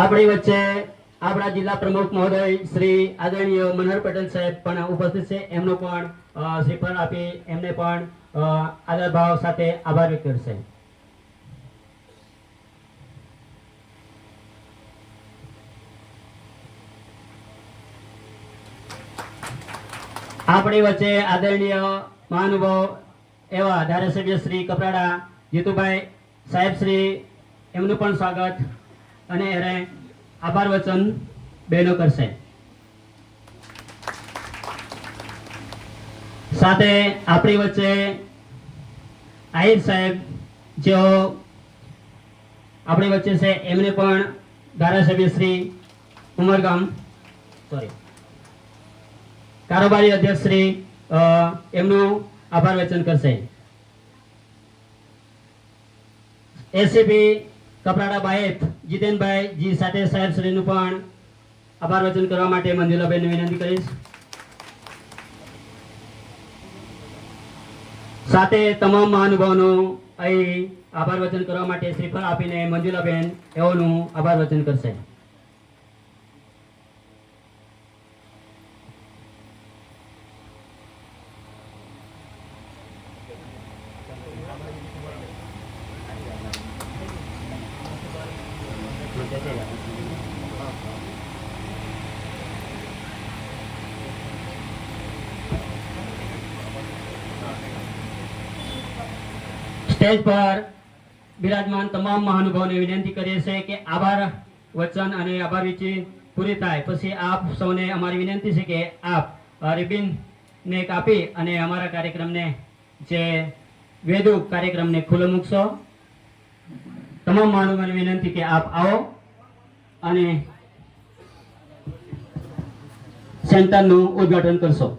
આપણી વચ્ચે આપણા જિલ્લા પ્રમુખ મહોદય શ્રી આદરણીય મનહર પટેલ સાહેબ પણ ઉપસ્થિત છે. એમનો પણ શ્રીફળ આપી એમને પણ આદર ભાવ સાથે આભાર વ્યક્ત કરશે. આપણી વચ્ચે આદરણીય મહાનુભાવ એવા ધારાસભ્ય શ્રી કપરાડા જીતુભાઈ સાહેબ શ્રી એમનું પણ સ્વાગત અને એને આભાર વચન બહેનો કરશે. સાથે આપણી વચ્ચે આહિર સાહેબ જેઓ આપણી વચ્ચે છે એમને પણ ધારાસભ્ય શ્રી ઉમરગામ કારોબારી અધ્યક્ષ શ્રી એમનું આભાર વચન કરશે. એસીપી કપરાડા બાયત જીતેનભાઈ જી સાથે સાહેબ શ્રીનું પણ આભાર વચન કરવા માટે મંજુલાબેનને વિનંતી કરીશ. સાથે તમામ મહાનુભાવોનું અહીં આભાર વચન કરવા માટે શ્રીફળ આપીને મંજુલાબેન એઓનું આભાર વચન કરશે. સ્ટેજ પર બિરાજમાન તમામ મહાનુભાવોને વિનંતી કરીએ છીએ કે આભાર વચન અને આભાર વિધિ પૂરી થાય પછી આપ સૌને અમારી વિનંતી છે કે આપ રિબિન ને કાપી અને અમારા કાર્યક્રમને જે વેદુ કાર્યક્રમને ખુલ્લો મૂકશો. તમામ મહાનુભાવોને વિનંતી કે આપ આવો અને સેન્ટરનું ઉદ્ઘાટન કરશો.